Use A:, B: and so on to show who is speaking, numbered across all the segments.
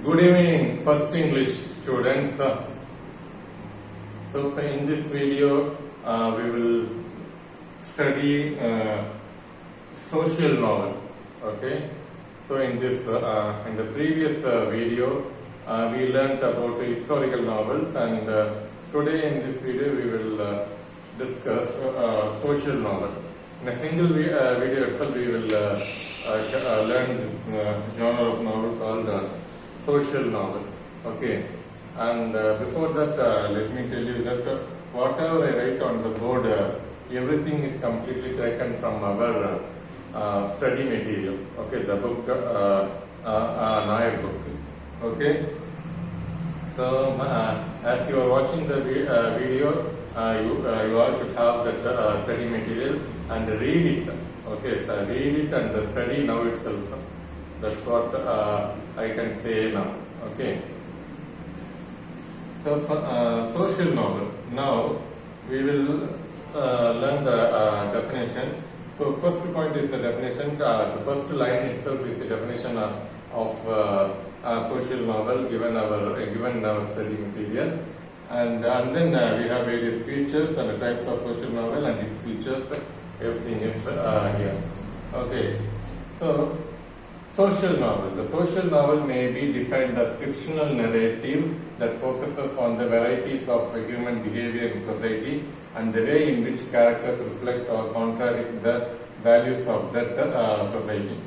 A: Good evening, first English students. So in this video, we will study social novel. Okay. So in the previous video, we learnt about historical novels, and today in this video we will discuss social novel. In a single video itself, we will learn this genre of novel called social novel. Okay. And before that, let me tell you that whatever I write on the board, everything is completely taken from our study material. Okay, the book, Nair book. Okay. So as you are watching the video, you all should have that study material and read it. Okay, so read it and study now itself. That's what I can say now. Okay. So social novel. Now we will learn the definition. So first point is the definition. The first line itself is the definition of social novel given our study material, and then we have various features and the types of social novel and its features. Everything is here. Okay. So social novel. The social novel may be defined as fictional narrative that focuses on the varieties of human behavior in society and the way in which characters reflect or contradict the values of that society.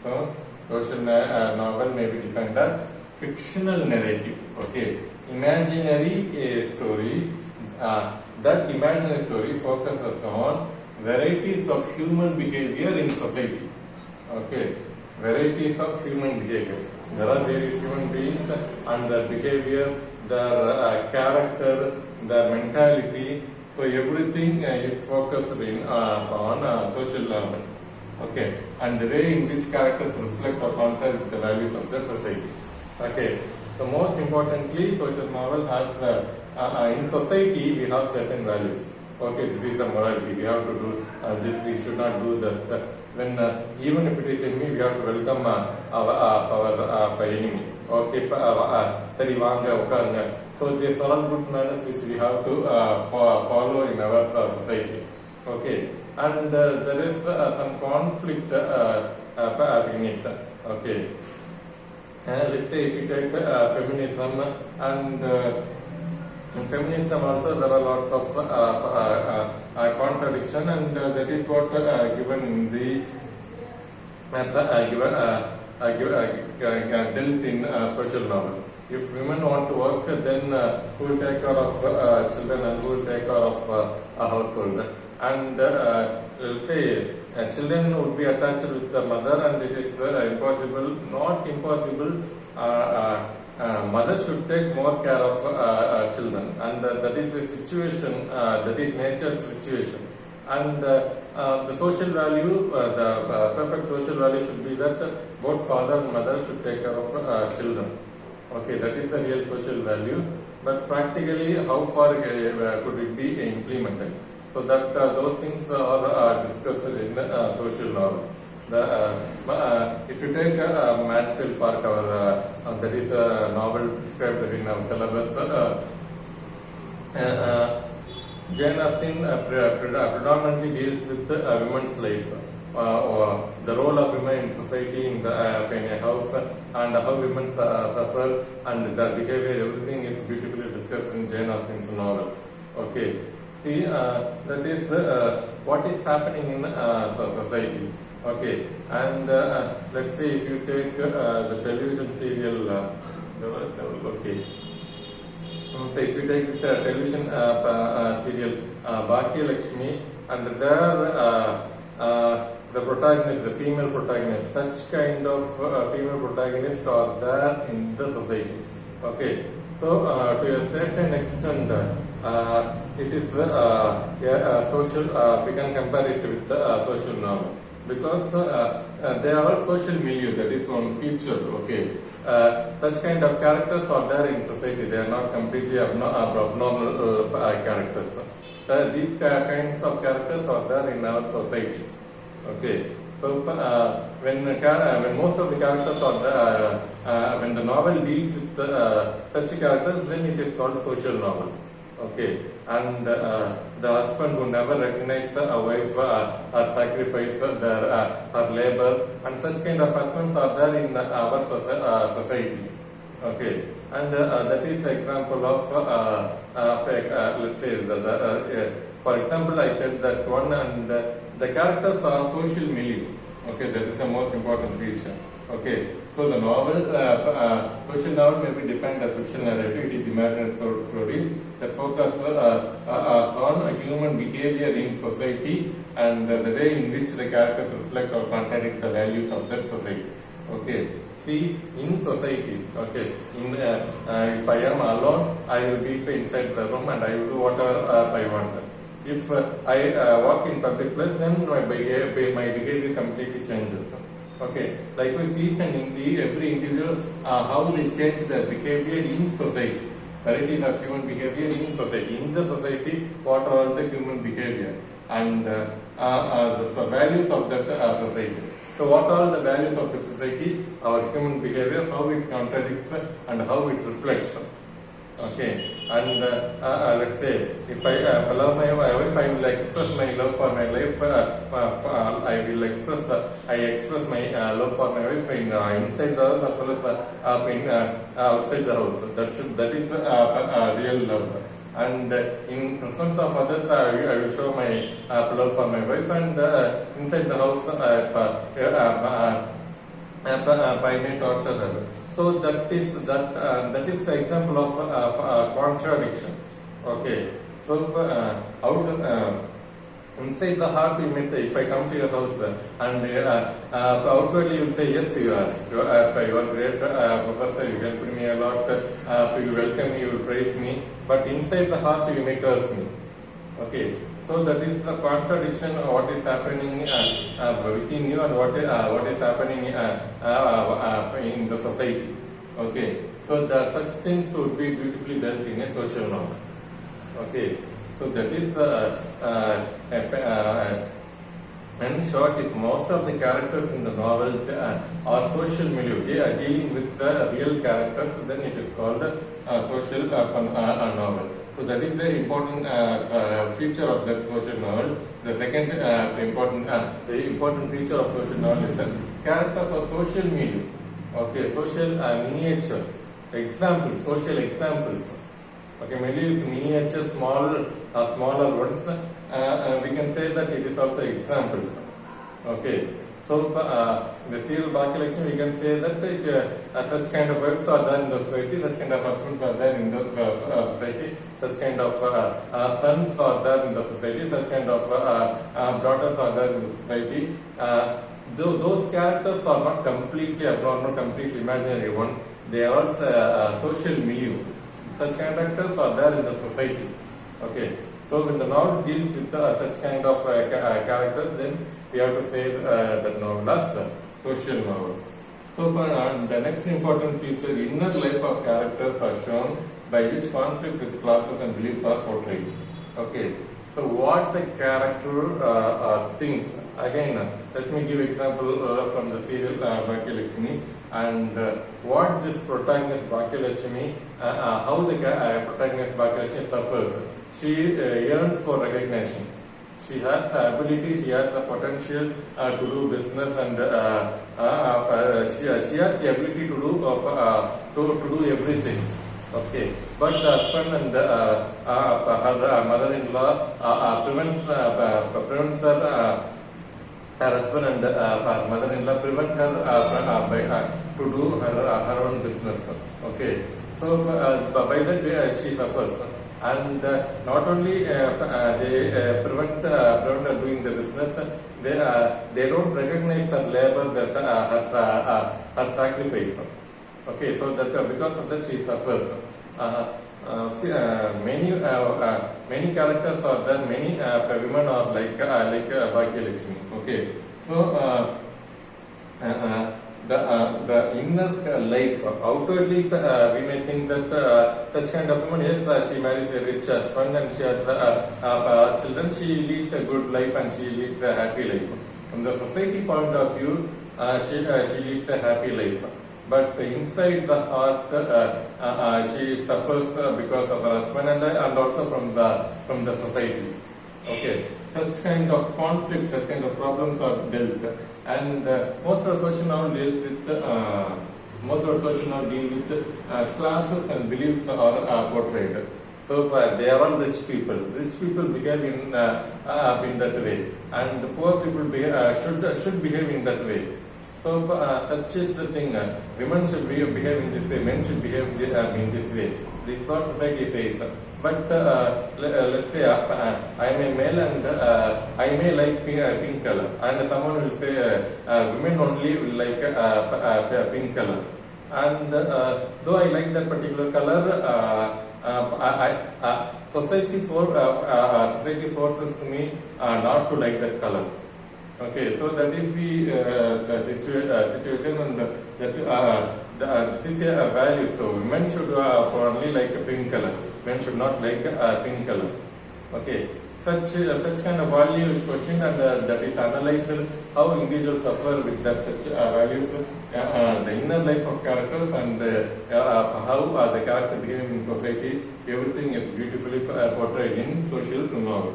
A: So, social novel may be defined as fictional narrative. Okay, imaginary story. That imaginary story focuses on varieties of human behavior in society. Okay, varieties of human behavior. There are various human beings and their behavior, their character, their mentality. So everything is focused on social level. Okay, and the way in which characters reflect or contradict the values of the society. Okay, so most importantly, social novel has in society we have certain values. Okay, this is the morality. We have to do this. We should not do this. When even if it is enemy, we have to welcome our enemy. Okay, sari vaanga ukkarunga. So these are all good manners which we have to follow in our society. Okay, and there is some conflict in it. Okay, let's say if you take feminism, and in feminism also there are lots of contradiction, and that is what given in the dealt in social novel. If women want to work, then who will take care of children and who will take care of a household? And we'll say children would be attached with the mother, and it is not impossible. Mother should take more care of children, and that is the situation, that is nature's situation. And the social value, the perfect social value should be that both father and mother should take care of children. Okay, that is the real social value. But practically, how far could it be implemented? So that those things are discussed in social novel. If you take Mansfield Park, that is a novel described in our syllabus, Jane Austen predominantly deals with women's life, the role of women in society, in a house, and how women suffer and their behavior. Everything is beautifully discussed in Jane Austen's novel. Okay, see, that is what is happening in society. Okay, and let's say if you take the television serial, okay. If you take the television serial Bhagya Lakshmi, and there the protagonist, the female protagonist, such kind of female protagonists are there in the society. Okay, so to a certain extent, it is social. We can compare it with the social novel, because they are all social milieu, that is one feature. Okay, such kind of characters are there in society. They are not completely abnormal characters. These kinds of characters are there in our society. Okay, So when most of the characters are when the novel deals with such characters, then it is called social novel. Okay, and the husband who never recognizes a wife or sacrifice her labor, and such kind of husbands are there in our society. Okay, and that is the example of let's say for example, I said that one, and the characters are social milieu. Okay, that is the most important feature. Okay, so the novel, social novel may be defined as fiction narrative. It is imaginary short story that focuses on human behavior in society and the way in which the characters reflect or contradict the values of that society. Okay, see, in society, okay, if I am alone, I will be inside the room and I will do whatever I want. If I walk in public place, then my behavior completely changes. Okay, likewise each and every individual, how they change their behavior in society. Varieties of human behavior in society. In the society, what are all the human behavior and the values of that society. So what are the values of the society, our human behavior, how it contradicts and how it reflects. Okay, and let's say if I love my wife, I will express my love for my life. I express my love for my wife in inside the house as well as in outside the house. That is real love. And in presence of others, I will show my love for my wife, and inside the house, by my torture. So that is the example of contradiction. Okay. So inside the heart, if I come to your house and outwardly you say yes, you are great professor, you helped me a lot, you welcome me, you praise me, but inside the heart you may curse me. Okay. So that is the contradiction of what is happening within you and what is happening in the society. Okay, so such things would be beautifully dealt in a social novel. Okay, so that is in short, if most of the characters in the novel are social milieu, they are dealing with the real characters, then it is called social novel. So that is the important feature of that social novel. The second important feature of social novel is that characters are social milieu. Okay, social miniature examples, social examples. Okay, milieu is miniature, smaller ones. We can say that it is also examples. Okay. So, the serial Bhagyalakshmi, we can say that such kind of wives are there in the society, such kind of husbands are there in the society, such kind of sons are there in the society, such kind of daughters are there in the society. Those characters are not completely abnormal, completely imaginary one. They are also social milieu. Such characters are there in the society. Okay. So when the novel deals with such kind of characters, then we have to say that novel as social novel. So the next important feature, inner life of characters are shown by which conflict with classes and beliefs are portrayed. Okay. So what the character thinks. Again, let me give example from the serial Bhagyalakshmi, and what this protagonist Bhagyalakshmi, how the protagonist Bhagyalakshmi suffers. She yearns for recognition. She has the ability, she has the potential to do business, and she has the ability to do everything. Okay, but the husband and her mother-in-law prevents her husband and her mother-in-law prevent her to do her own business. Okay, so by that way she suffers. And not only they prevent her doing the business, they don't recognize her labor, her sacrifice. Okay, so that because of that she suffers. Many characters are there. Many women are like Bhagyalakshmi. Okay, so the inner life, outwardly we may think that such kind of woman, yes, she marries a rich husband and she has children, she leads a good life and she leads a happy life. From the society point of view, she leads a happy life. But inside the heart, she suffers because of her husband and also from the society. Okay, such kind of conflicts, such kind of problems are dealt, and most of our social now deals with classes and beliefs are portrayed. So they are all rich people. Rich people behave in that way, and poor people should behave in that way. So such is the thing. Women should behave in this way. Men should behave in this way. This is what society says. But let's say I am a male and I may like pink color, and someone will say women only will like pink color. And though I like that particular color, society forces me not to like that color. Okay, so that is the situation, and this is a value. So women should only like a pink color. Men should not like a pink color. Okay, such kind of value is questioned, and that is analyzed how individuals suffer with that such values, the inner life of characters, and how the character behaves in society. Everything is beautifully portrayed in social novel.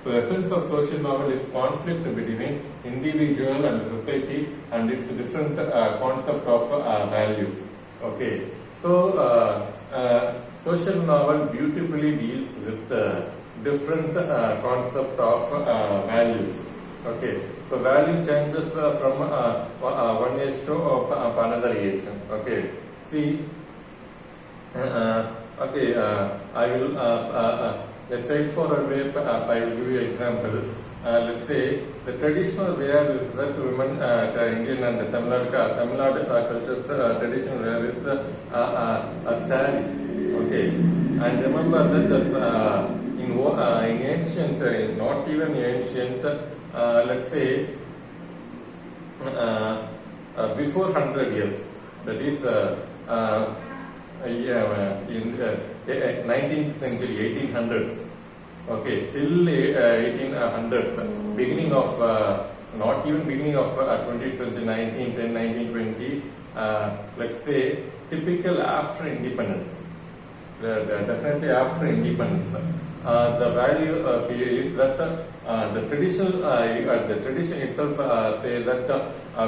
A: The essence of social novel is conflict between individual and society, and its different concept of values. Okay, so social novel beautifully deals with different concept of values. Okay, so value changes from one age to another age. Okay, see, okay, I will. A straightforward way, I will give you an example. Let's say the traditional wear is that women, Indian and Tamil Nadu culture's traditional wear is a sari. Okay, and remember that in ancient, not even ancient, let's say before 100 years, that is in 19th century, 1800s. Okay, till 1800s, beginning of not even beginning of 20th century, 1910, 1920. Let's say typical after independence. Definitely after independence, the value is that the tradition itself say that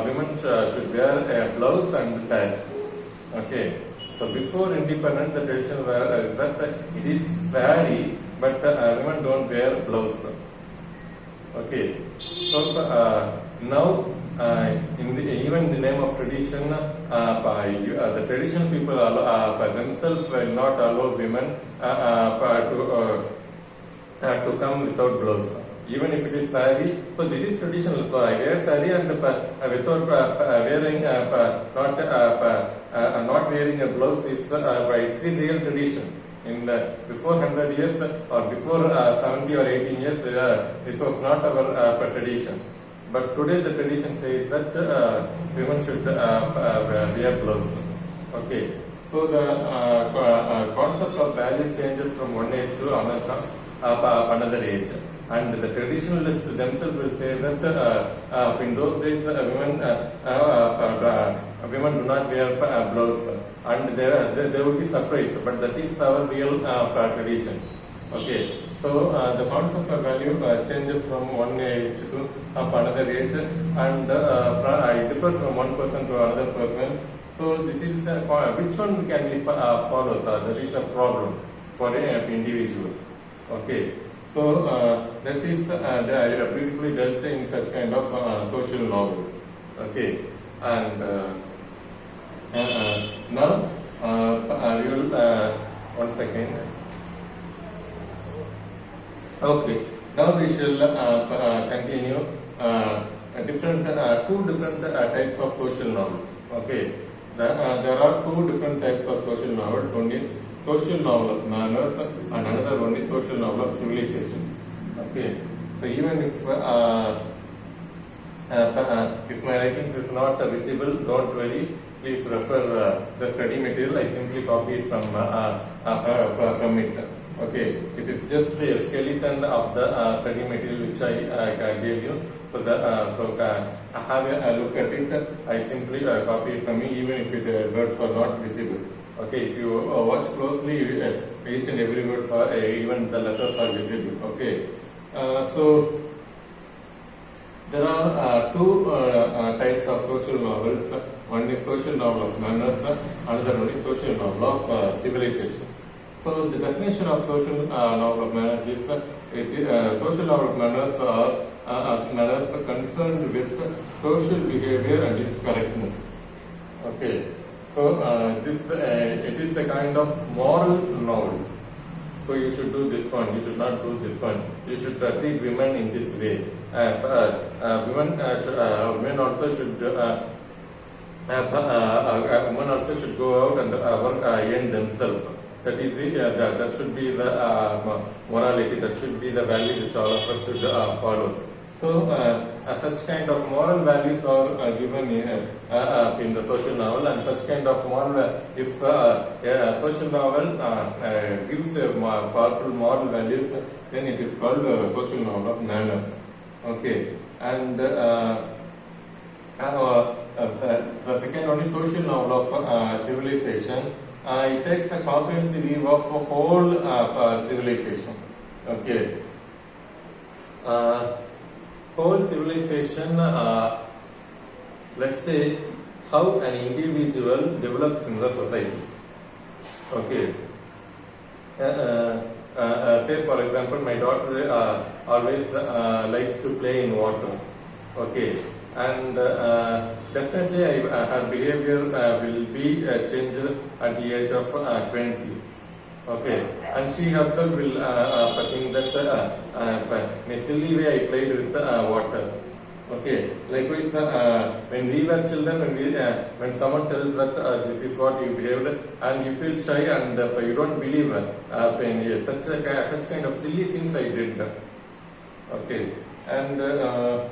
A: women should wear a blouse and sari. Okay. So before independence, the tradition is that it is sari, but women don't wear blouse. Okay. So now, even in the name of tradition, the traditional people themselves will not allow women to come without blouse. Even if it is sari, so this is traditional. So I wear sari and without wearing not wearing a blouse is the real tradition. In before 100 years or before 70 or 18 years, this was not our tradition. But today the tradition says that women should wear blouse. Okay. So the concept of value changes from one age to another age. And the traditionalists themselves will say that in those days women do not wear blouse, and they will be surprised. But that is our real tradition. Okay, so the concept of value changes from one age to another age, and it differs from one person to another person. So this is which one can we follow? That is a problem for an individual. Okay. So that is beautifully dealt in such kind of social novels. Okay, and now we will 1 second. Okay, now we shall continue two different types of social novels. Okay, there are two different types of social novels. One is social novel of manners, and another one is social novel of civilization. Okay, so even if my writings is not visible, don't worry. Please refer the study material. I simply copy it from it. Okay, it is just a skeleton of the study material which I gave you. So have a look at it. I simply copy it from me, even if words are not visible. Okay, if you watch closely, each and every word even the letters are visible. Okay, so there are two types of social novels. One is social novel of manners, another one is social novel of civilization. So the definition of social novel of manners is social novel of manners are manners concerned with social behavior and its correctness. Okay, so it is a kind of moral novel. So you should do this one, you should not do this one. You should treat women in this way. Women also should women also should go out and work earn themselves. That is that should be the morality. That should be the value which all of us should follow. So such kind of moral values are given in the social novel, and such kind of moral if a social novel gives powerful moral values, then it is called social novel of manners. Okay, and the second one is social novel of civilization. It takes a comprehensive view of whole civilization. Okay, whole civilization. Let's say how an individual develops in the society. Okay. Say for example, my daughter always likes to play in water. Okay, and definitely her behavior will be changed at the age of 20. Okay, and she herself will think that in a silly way I played with water. Okay, likewise when we were children, when someone tells that this is what you behaved, and you feel shy and you don't believe such kind of silly things I did. Okay, and a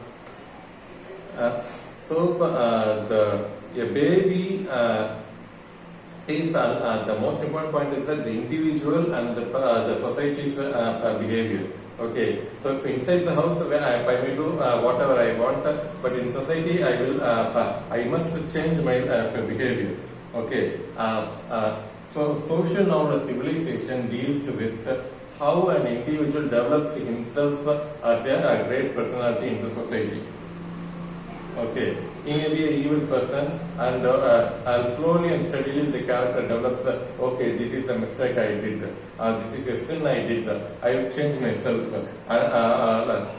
A: baby. See, the most important point is that the individual and the society's behavior. Okay, so inside the house, when I may do whatever I want, but in society, I must change my behavior. Okay, so social novel civilization deals with how an individual develops himself as a great personality in the society. Okay, he may be an evil person, and slowly and steadily the character develops. Okay, this is a mistake I did. This is a sin I did. I will change myself.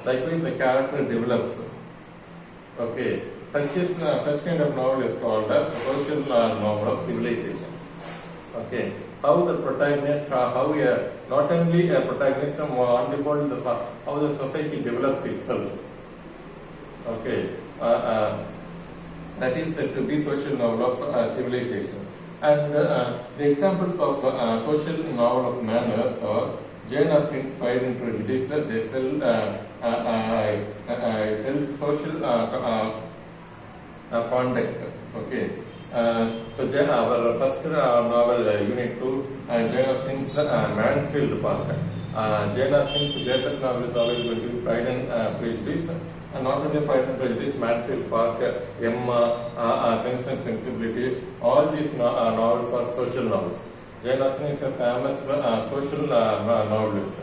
A: Likewise, the character develops. Okay, such kind of novel is called as social novel of civilization. Okay, how the protagonist, not only a protagonist, on the whole, how the society develops itself. Okay. That is said to be social novel of civilization. And the examples of social novel of manners are Jane Austen's Pride and Prejudice. They tells social conduct. Okay. So our first novel, Unit 2, Jane Austen's Mansfield Park. Jane Austen's latest novel is always going to be Pride and Prejudice. And not only Pride and Prejudice, Mansfield Park, Emma, Sense and Sensibility, all these novels are social novels. Jane Austen is a famous social novelist.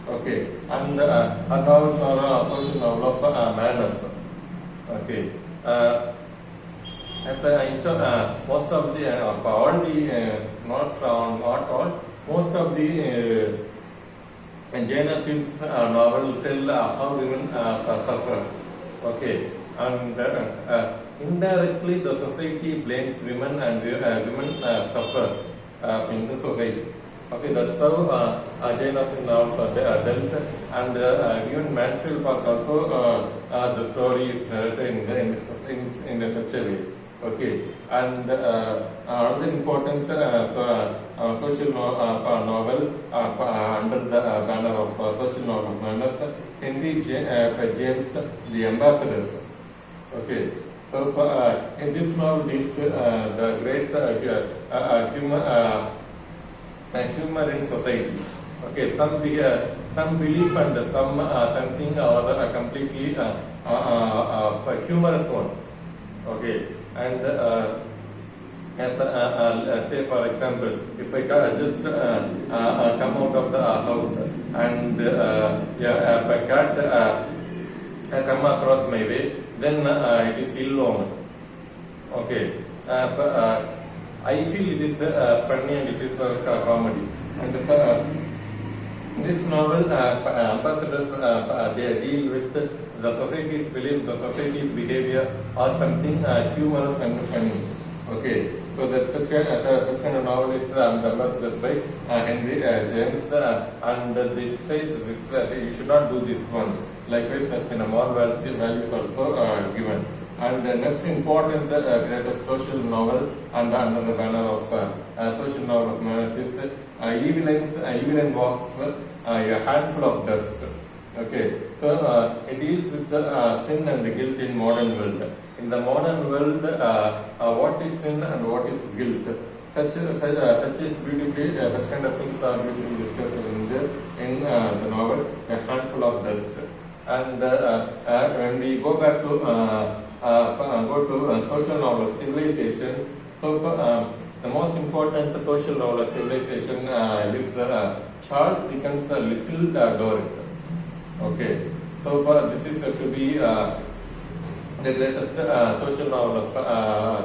A: Okay, and her novels are social novel of manners. Okay, most of the, not all, most of the Jane Austen's novel tell how women suffer. Okay, and indirectly the society blames women, and women suffer in the society. Okay, that's how Jane Austen novels are dealt, and even Mansfield Park also the story is narrated in such a way. Okay, and another important social novel under the banner of social novel of manners, Henry James, The Ambassadors. Okay, so in this novel deals the great humor in society. Okay, some belief and something or completely humorous one. Okay, and say for example, if I just come out of the house and yeah, a cat come across my way, then it is ill-omened. Okay, I feel it is funny and it is comedy. And this novel ambassadors they deal with the society's belief, the society's behavior, or something humorous and funny. Okay, so that such kind of novel is ambassadors by Henry James, and it says this you should not do this one. Likewise, such kind of moral values also given. And the next important greatest social novel under the banner of social novel of manners is Evelyn Walks a Handful of Dust. Okay, so it deals with the sin and guilt in modern world. In the modern world, what is sin and what is guilt? Such is beautifully, such kind of things are beautifully discussed in the novel A Handful of Dust. And when we go back to social novel Civilization, so the most important social novel of Civilization is Charles Dickens' Little Dorrit. Okay, so this is to be the greatest social novel of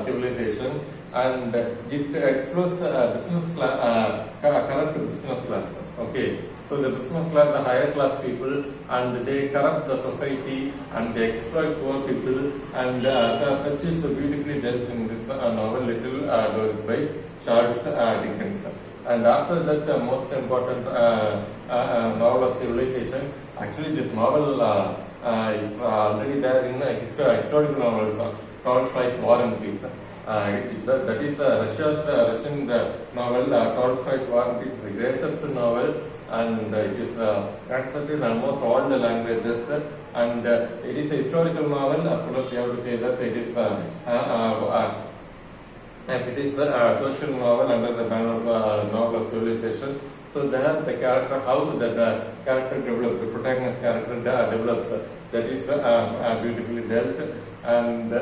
A: Civilization, and it explores business class, corrupt business class. Okay, so the business class, the higher class people, and they corrupt the society and they exploit poor people, and such is beautifully dealt in this novel Little Dorrit by Charles Dickens. And after that, most important novel of Civilization. Actually, this novel is already there in historical novels. Tolstoy's War and Peace. That is Russian novel. Tolstoy's War and Peace is the greatest novel, and it is translated in almost all the languages. And it is a historical novel. As well as you have to say that it is a social novel under the banner of novel of Civilization. So there the character, how the character develops, the protagonist character develops, that is beautifully dealt, and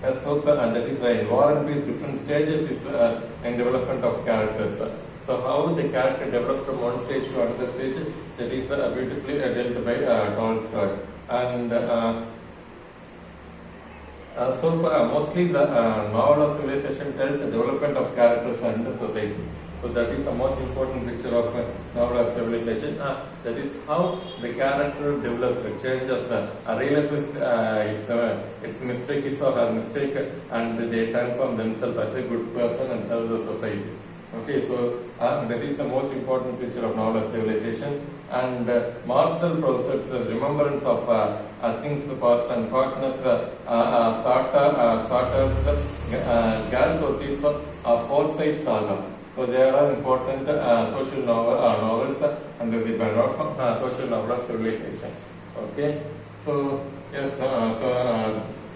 A: and that is in War and Peace, different stages is in development of characters. So how the character develops from one stage to another stage, that is beautifully dealt by Tolstoy. And mostly the novel of Civilization tells the development of characters and the society. So that is the most important picture of novel of Civilization. That is how the character develops, changes, realizes its mistake is or her mistake, and they transform themselves as a good person and serve the society. Okay, so that is the most important feature of novel of Civilization. And Marcel Proust's remembrance of things past and Faulkner's Sartre's Galsworthy's Forsyte Saga. So they are important social novels under the banner of social novel of Civilization. Okay, so yes, so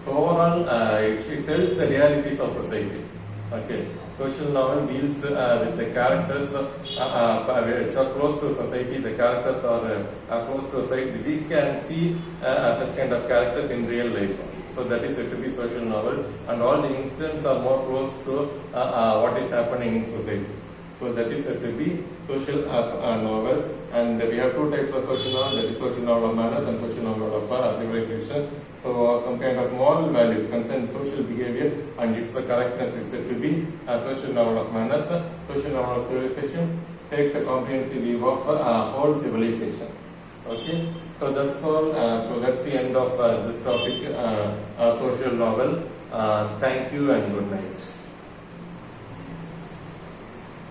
A: overall it tells the realities of society. Okay, social novel deals with the characters which are close to society. The characters are close to society. We can see such kind of characters in real life. So that is said to be social novel, and all the incidents are more close to what is happening in society. So that is said to be social novel. And we have two types of social novel, that is social novel of manners and social novel of civilization. So some kind of moral values concern social behavior and its correctness is said to be a social novel of manners. Social novel of civilization takes a comprehensive view of whole civilization. Okay, so that's all. So that's the end of this topic, social novel. Thank you and good night.